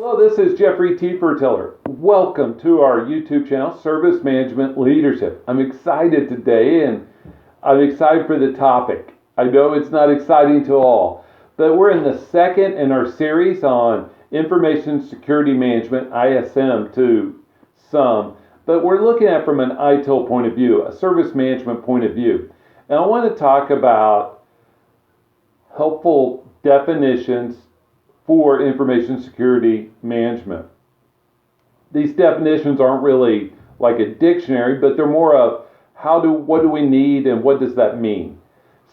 Hello, this is Jeffrey T. Fertiller. Welcome to our YouTube channel, Service Management Leadership. I'm excited today, and I'm excited for the topic. I know it's not exciting to all, but we're in the second in our series on Information Security Management, ISM to some, but we're looking at it from an ITIL point of view, a service management point of view. And I want to talk about helpful definitions for information security management. These definitions aren't really like a dictionary, but they're more of what do we need and what does that mean?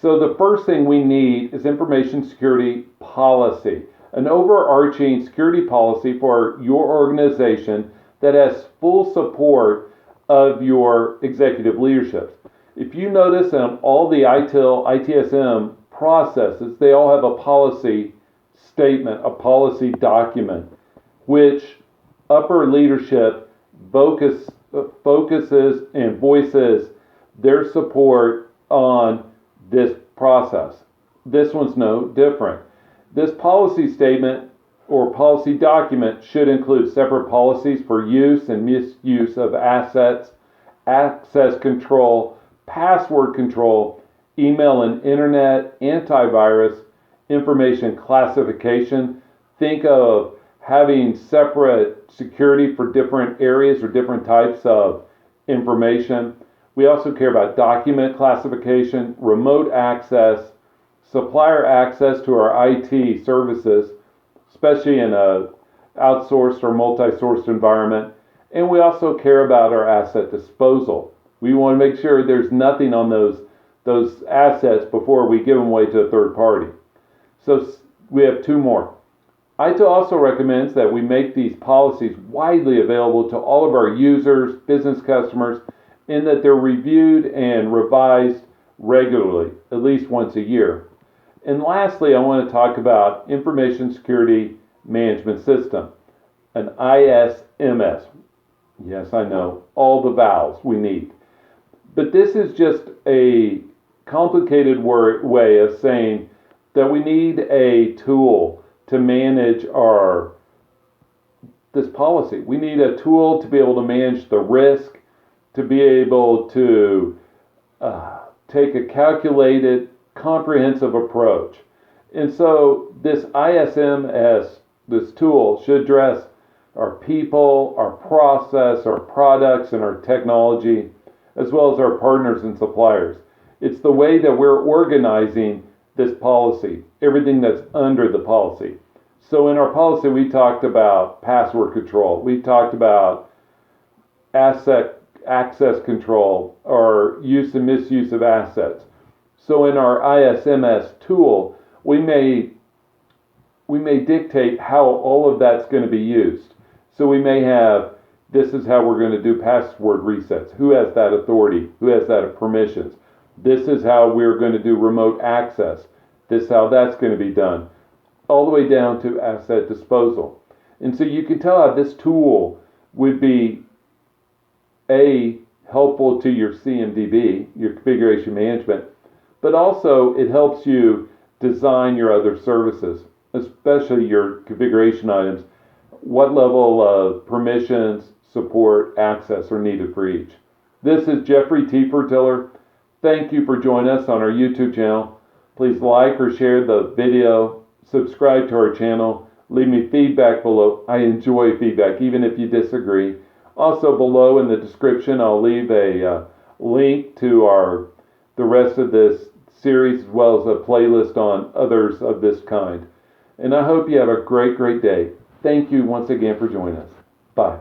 So the first thing we need is information security policy, an overarching security policy for your organization that has full support of your executive leadership. If you notice in all the ITIL, ITSM processes, they all have a policy statement, a policy document, which upper leadership focuses and voices their support on this process. This one's no different. This policy statement or policy document should include separate policies for use and misuse of assets, access control, password control, email and internet, antivirus, information classification. Think of having separate security for different areas or different types of information. We also care about document classification, remote access, supplier access to our IT services, especially in a outsourced or multi-sourced environment. And we also care about our asset disposal. We want to make sure there's nothing on those assets before we give them away to a third party. So we have two more. ITIL also recommends that we make these policies widely available to all of our users, business customers, in that they're reviewed and revised regularly, at least once a year. And lastly, I want to talk about Information Security Management System, an ISMS. Yes, I know, all the vowels we need. But this is just a complicated way of saying that we need a tool to manage this policy. We need a tool to be able to manage the risk, to be able to take a calculated, comprehensive approach. And so this ISMS, this tool, should address our people, our process, our products, and our technology, as well as our partners and suppliers. It's the way that we're organizing this policy, everything that's under the policy. So in our policy, we talked about password control. We talked about asset access control or use and misuse of assets. So in our ISMS tool, we may dictate how all of that's going to be used. So we may have, this is how we're going to do password resets. Who has that authority? Who has that permissions? This is how we're going to do remote access. This is how that's going to be done. All the way down to asset disposal. And so you can tell how this tool would be helpful to your CMDB, your configuration management, but also it helps you design your other services, especially your configuration items. What level of permissions, support, access are needed for each. This is Jeffrey T. Fertiller. Thank you for joining us on our YouTube channel. Please like or share the video, subscribe to our channel, leave me feedback below. I enjoy feedback, even if you disagree. Also below in the description, I'll leave a link to the rest of this series, as well as a playlist on others of this kind. And I hope you have a great day. Thank you once again for joining us. Bye.